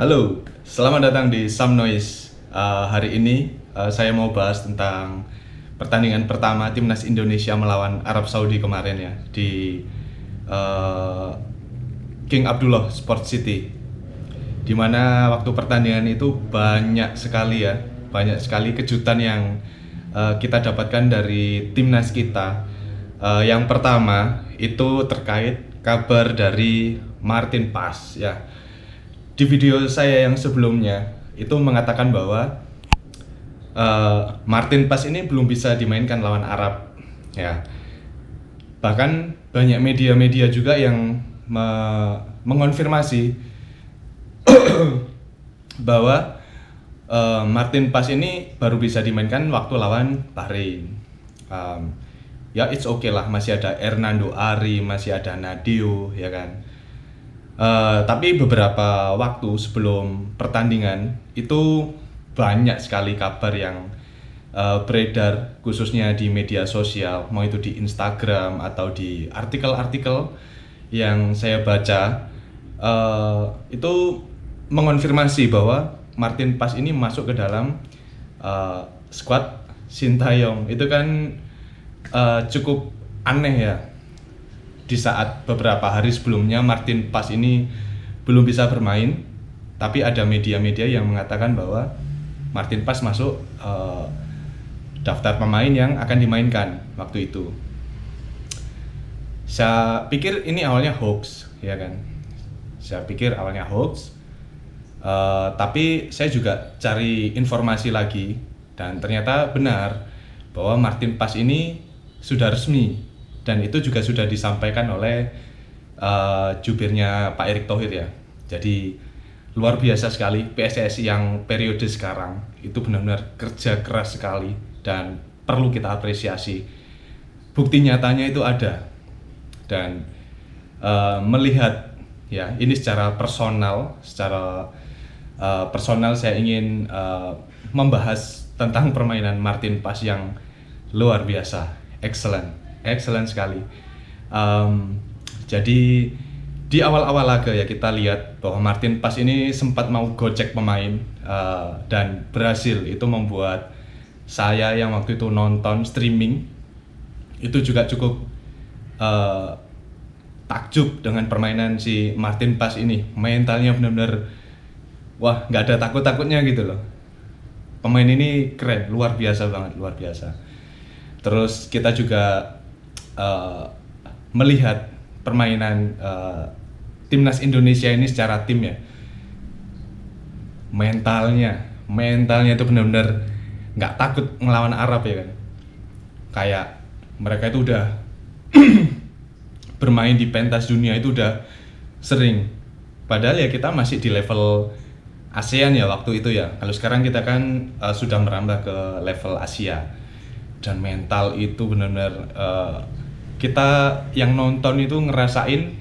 Halo, selamat datang di Some Noise. Hari ini saya mau bahas tentang pertandingan pertama Timnas Indonesia melawan Arab Saudi kemarin ya di uh, King Abdullah Sport City. Dimana waktu pertandingan itu banyak sekali kejutan yang kita dapatkan dari timnas kita. Yang pertama itu terkait kabar dari Martin Paes ya. Di video saya yang sebelumnya itu mengatakan bahwa Martin Paes ini belum bisa dimainkan lawan Arab ya. Bahkan banyak media-media juga yang mengonfirmasi bahwa Martin Paes ini baru bisa dimainkan waktu lawan Bahrain. Ya it's okay lah, masih ada Hernando Ari, masih ada Nadio ya kan. Tapi beberapa waktu sebelum pertandingan itu banyak sekali kabar yang beredar khususnya di media sosial, mau itu di Instagram atau di artikel-artikel yang saya baca, itu mengonfirmasi bahwa Martin Paes ini masuk ke dalam skuad Sintayong. Itu kan cukup aneh ya. Di saat beberapa hari sebelumnya Martin Paes ini belum bisa bermain, tapi ada media-media yang mengatakan bahwa Martin Paes masuk daftar pemain yang akan dimainkan waktu itu. Saya pikir ini awalnya hoax, ya kan? Saya pikir awalnya hoax, tapi saya juga cari informasi lagi dan ternyata benar bahwa Martin Paes ini sudah resmi. Dan itu juga sudah disampaikan oleh jubirnya Pak Erick Thohir ya. Jadi luar biasa sekali PSSI yang periode sekarang itu benar-benar kerja keras sekali dan perlu kita apresiasi. Bukti nyatanya itu ada. Dan melihat ya ini secara personal saya ingin membahas tentang permainan Martin Paes yang luar biasa, excellent sekali. Jadi di awal-awal laga ya kita lihat bahwa Martin Paes ini sempat mau gocek pemain dan berhasil. Itu membuat saya yang waktu itu nonton streaming itu juga cukup takjub dengan permainan si Martin Paes ini. Mentalnya benar-benar wah, nggak ada takut-takutnya gitu loh. Pemain ini keren, luar biasa banget, luar biasa. Terus kita juga melihat permainan timnas Indonesia ini secara tim ya, mentalnya itu benar-benar nggak takut ngelawan Arab ya kan. Kayak mereka itu udah bermain di pentas dunia itu udah sering, padahal ya kita masih di level ASEAN ya waktu itu ya. Kalau sekarang kita kan sudah merambah ke level Asia. Dan mental itu benar-benar kita yang nonton itu ngerasain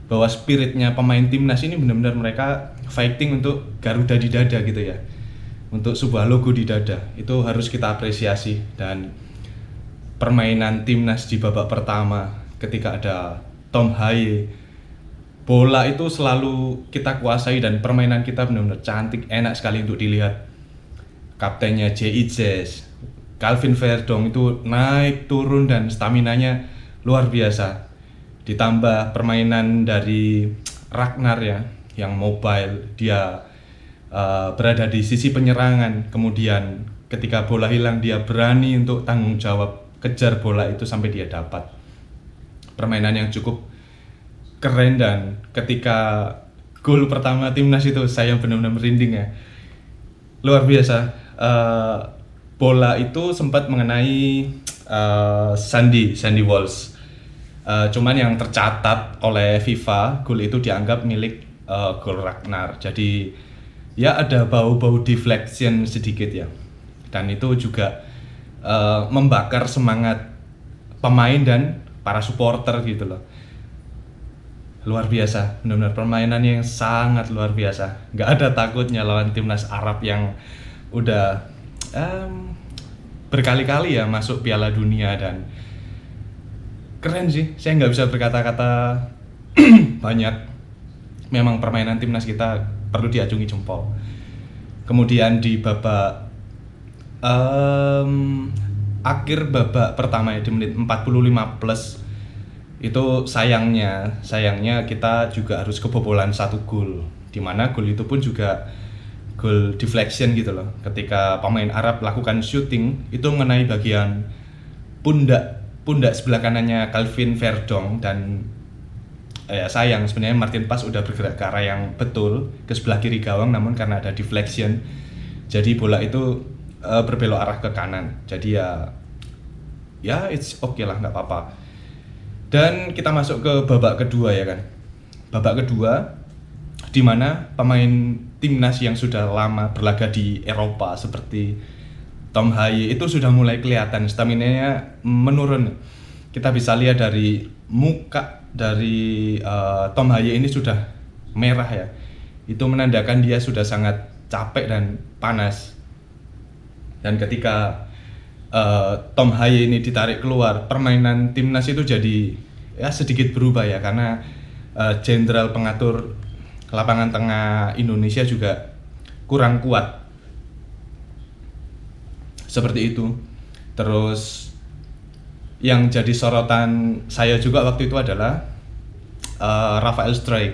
bahwa spiritnya pemain timnas ini benar-benar mereka fighting untuk Garuda di dada gitu ya, untuk sebuah logo di dada. Itu harus kita apresiasi. Dan permainan timnas di babak pertama ketika ada Tom Haye, bola itu selalu kita kuasai dan permainan kita benar-benar cantik, enak sekali untuk dilihat. Kaptennya JIJS, Calvin Verdong itu naik turun dan staminanya luar biasa. Ditambah permainan dari Ragnar ya, yang mobile, dia berada di sisi penyerangan. Kemudian ketika bola hilang dia berani untuk tanggung jawab kejar bola itu sampai dia dapat. Permainan yang cukup keren. Dan ketika gol pertama timnas itu saya benar-benar merinding ya, luar biasa. Bola itu sempat mengenai Sandy Walsh. Cuman yang tercatat oleh FIFA, gol itu dianggap milik gol Ragnar. Jadi ya ada bau-bau deflection sedikit ya. Dan itu juga membakar semangat pemain dan para supporter gitu loh. Luar biasa, benar-benar permainan yang sangat luar biasa. Nggak ada takutnya lawan timnas Arab yang udah berkali-kali ya masuk Piala Dunia. Dan keren sih, saya nggak bisa berkata-kata banyak. Memang permainan timnas kita perlu diacungi jempol. Kemudian di babak akhir babak pertama ya, di menit 45 plus itu sayangnya kita juga harus kebobolan 1 gol, dimana gol itu pun juga gol deflection gitu loh. Ketika pemain Arab lakukan shooting itu mengenai bagian pundak sebelah kanannya Calvin Verdong, dan sayang sebenarnya Martin Pas udah bergerak ke arah yang betul ke sebelah kiri gawang, namun karena ada deflection jadi bola itu berbelok arah ke kanan. Jadi ya it's okay lah, nggak apa-apa. Dan kita masuk ke babak kedua ya kan. Babak kedua di mana pemain timnas yang sudah lama berlaga di Eropa seperti Tom Haye itu sudah mulai kelihatan staminanya menurun. Kita bisa lihat dari muka dari Tom Haye ini sudah merah ya. Itu menandakan dia sudah sangat capek dan panas. Dan ketika Tom Haye ini ditarik keluar, permainan timnas itu jadi ya sedikit berubah ya, karena jenderal pengatur lapangan tengah Indonesia juga kurang kuat. Seperti itu. Terus yang jadi sorotan saya juga waktu itu adalah Rafael Struijk.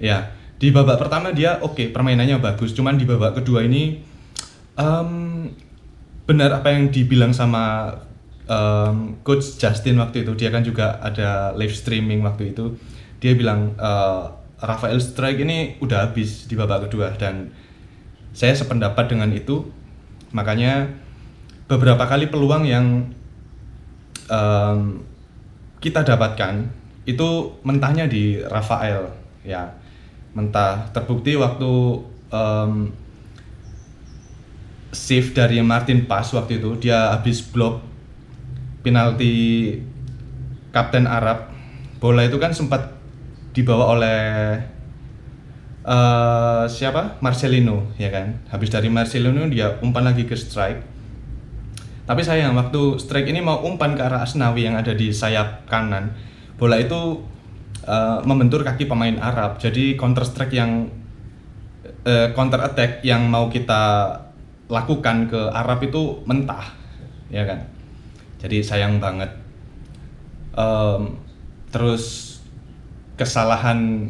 Ya, di babak pertama dia oke, permainannya bagus, cuman di babak kedua ini benar apa yang dibilang sama Coach Justin waktu itu. Dia kan juga ada live streaming waktu itu. Dia bilang Rafael Struijk ini udah habis di babak kedua, dan saya sependapat dengan itu. Makanya beberapa kali peluang yang kita dapatkan itu mentahnya di Rafael ya, mentah terbukti waktu save dari Martin Pas waktu itu, dia habis blok penalti Kapten Arab. Bola itu kan sempat dibawa oleh Marcelino ya kan. Habis dari Marcelino dia umpan lagi ke Struijk. Tapi sayang waktu Struijk ini mau umpan ke arah Asnawi yang ada di sayap kanan, bola itu membentur kaki pemain Arab. Jadi counter attack yang mau kita lakukan ke Arab itu mentah ya kan. Jadi sayang banget. Terus kesalahan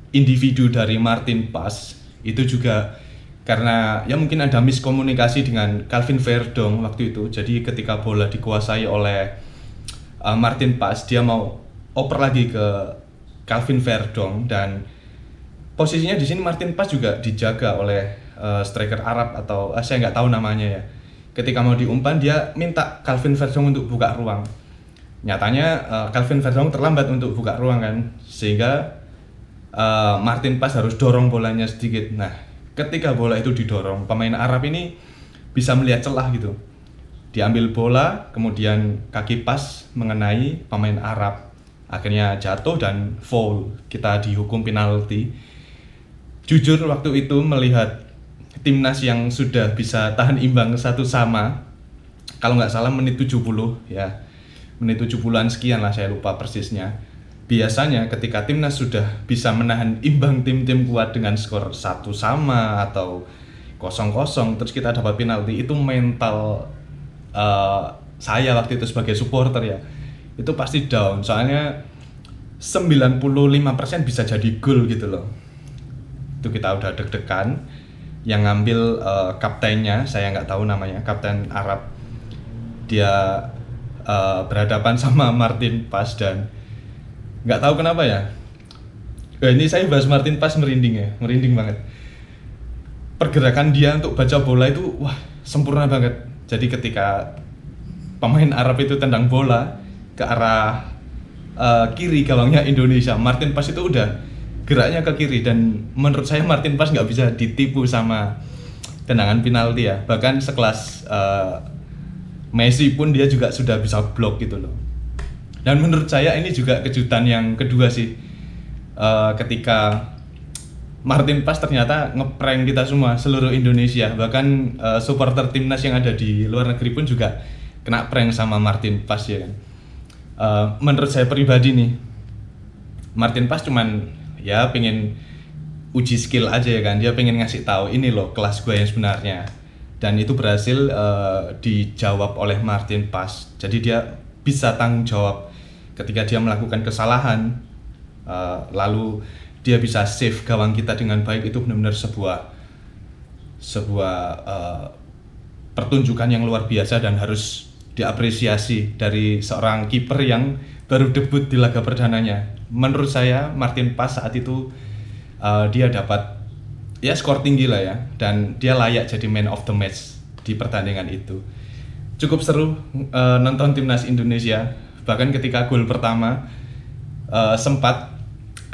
individu dari Martin Pas itu juga karena ya mungkin ada miskomunikasi dengan Calvin Verdong waktu itu. Jadi ketika bola dikuasai oleh Martin Pas, dia mau oper lagi ke Calvin Verdong, dan posisinya di sini Martin Pas juga dijaga oleh striker Arab atau saya nggak tahu namanya ya. Ketika mau diumpan dia minta Calvin Verdong untuk buka ruang. Nyatanya Calvin Verdong terlambat untuk buka ruang kan, sehingga Martin Pas harus dorong bolanya sedikit. Nah, ketika bola itu didorong, pemain Arab ini bisa melihat celah gitu. Diambil bola, kemudian kaki Pas mengenai pemain Arab. Akhirnya jatuh dan foul. Kita dihukum penalti. Jujur waktu itu melihat timnas yang sudah bisa tahan imbang 1-1, kalau nggak salah menit 70 ya. Menit 70-an sekian lah, saya lupa persisnya. Biasanya ketika timnas sudah bisa menahan imbang tim-tim kuat dengan skor 1-1 atau 0-0 terus kita dapat penalti, itu mental saya waktu itu sebagai supporter ya, itu pasti down. Soalnya 95% bisa jadi gol gitu loh. Itu kita udah deg-degan. Yang ngambil kaptennya, saya nggak tahu namanya, kapten Arab. Dia berhadapan sama Martin Pas dan nggak tahu kenapa ya. Ini saya bahas Martin Pas merinding banget. Pergerakan dia untuk baca bola itu wah sempurna banget. Jadi ketika pemain Arab itu tendang bola ke arah kiri gawangnya Indonesia, Martin Pas itu udah geraknya ke kiri, dan menurut saya Martin Pas nggak bisa ditipu sama tendangan penalti ya. Bahkan sekelas Messi pun dia juga sudah bisa blok gitu loh. Dan menurut saya ini juga kejutan yang kedua sih, ketika Martin Pas ternyata ngeprank kita semua, seluruh Indonesia. Bahkan supporter timnas yang ada di luar negeri pun juga kena prank sama Martin Pas ya kan. Menurut saya pribadi nih, Martin Pas cuman ya pengen uji skill aja ya kan, dia pengen ngasih tahu ini loh kelas gue yang sebenarnya, dan itu berhasil dijawab oleh Martin Paes. Jadi dia bisa tanggung jawab ketika dia melakukan kesalahan, lalu dia bisa save gawang kita dengan baik. Itu benar-benar sebuah pertunjukan yang luar biasa dan harus diapresiasi dari seorang kiper yang baru debut di laga perdananya. Menurut saya Martin Paes saat itu dia dapat ya skor tinggi lah ya, dan dia layak jadi man of the match di pertandingan itu. Cukup seru nonton timnas Indonesia, bahkan ketika gol pertama sempat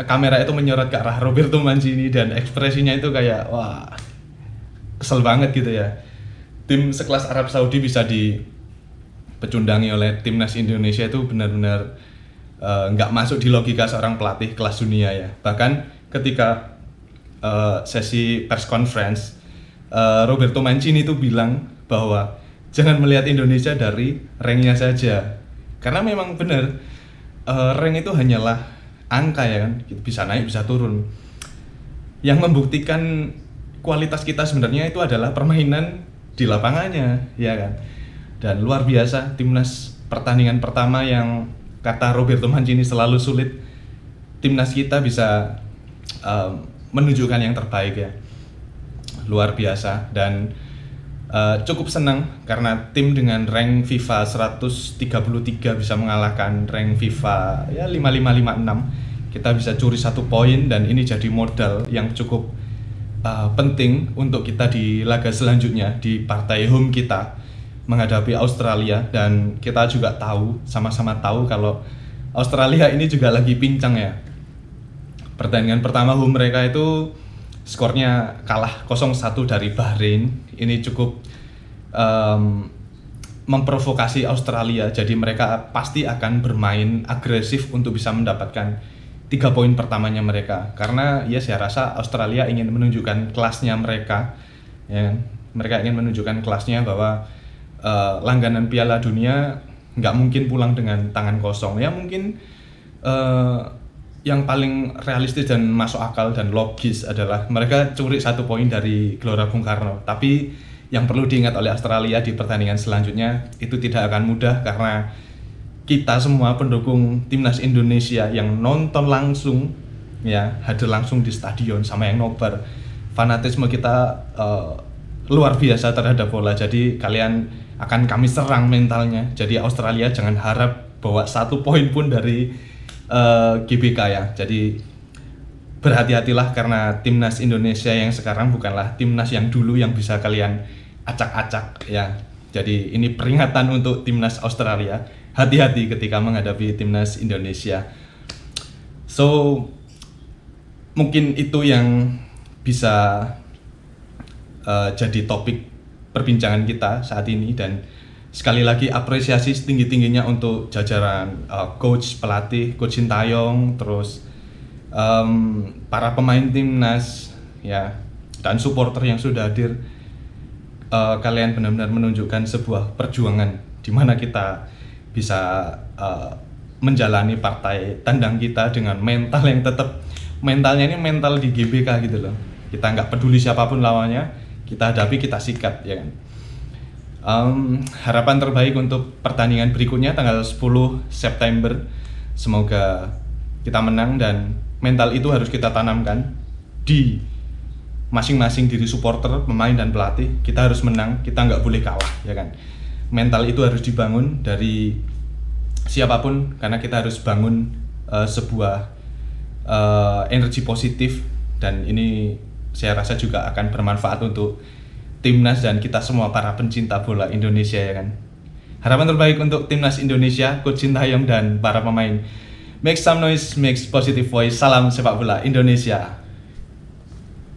kamera itu menyorot ke arah Roberto Mancini dan ekspresinya itu kayak wah, kesel banget gitu ya. Tim sekelas Arab Saudi bisa dipecundangi oleh timnas Indonesia itu benar-benar nggak masuk di logika seorang pelatih kelas dunia ya. Bahkan ketika sesi press conference, Roberto Mancini itu bilang bahwa jangan melihat Indonesia dari ranknya saja, karena memang benar rank itu hanyalah angka ya kan, bisa naik bisa turun. Yang membuktikan kualitas kita sebenarnya itu adalah permainan di lapangannya ya kan. Dan luar biasa timnas, pertandingan pertama yang kata Roberto Mancini selalu sulit, timnas kita bisa menunjukkan yang terbaik ya. Luar biasa. Dan cukup senang karena tim dengan rank FIFA 133 bisa mengalahkan rank FIFA ya 5556. Kita bisa curi 1 poin, dan ini jadi modal yang cukup penting untuk kita di laga selanjutnya di partai home kita menghadapi Australia. Dan kita juga tahu, sama-sama tahu kalau Australia ini juga lagi pincang ya. Pertandingan pertama home mereka itu skornya kalah 0-1 dari Bahrain. Ini cukup memprovokasi Australia, jadi mereka pasti akan bermain agresif untuk bisa mendapatkan 3 poin pertamanya mereka. Karena ya saya rasa Australia ingin menunjukkan kelasnya mereka ya. Mereka ingin menunjukkan kelasnya bahwa langganan Piala Dunia nggak mungkin pulang dengan tangan kosong ya. Mungkin yang paling realistis dan masuk akal dan logis adalah mereka curi 1 poin dari Gelora Bung Karno. Tapi yang perlu diingat oleh Australia di pertandingan selanjutnya itu tidak akan mudah, karena kita semua pendukung timnas Indonesia yang nonton langsung ya, hadir langsung di stadion sama yang nobar, fanatisme kita luar biasa terhadap bola. Jadi kalian akan kami serang mentalnya. Jadi Australia jangan harap bawa 1 poin pun dari GBK ya. Jadi berhati-hatilah, karena timnas Indonesia yang sekarang bukanlah timnas yang dulu yang bisa kalian acak-acak ya. Jadi ini peringatan untuk timnas Australia, hati-hati ketika menghadapi timnas Indonesia. So mungkin itu yang bisa jadi topik perbincangan kita saat ini. Dan sekali lagi apresiasi setinggi-tingginya untuk jajaran coach, pelatih, Coach Sintayong, terus para pemain timnas ya, dan supporter yang sudah hadir. Kalian benar-benar menunjukkan sebuah perjuangan di mana kita bisa menjalani partai tandang kita dengan mental yang tetap, mentalnya ini mental di GBK gitu loh. Kita nggak peduli siapapun lawannya, kita hadapi, kita sikat ya kan. Harapan terbaik untuk pertandingan berikutnya tanggal 10 September. Semoga kita menang, dan mental itu harus kita tanamkan di masing-masing diri supporter, pemain dan pelatih. Kita harus menang, kita nggak boleh kalah ya kan. Mental itu harus dibangun dari siapapun, karena kita harus bangun sebuah energi positif, dan ini saya rasa juga akan bermanfaat untuk timnas dan kita semua para pencinta bola Indonesia ya kan. Harapan terbaik untuk timnas Indonesia, Coach Sintayong dan para pemain. Make some noise, make positive voice. Salam sepak bola Indonesia.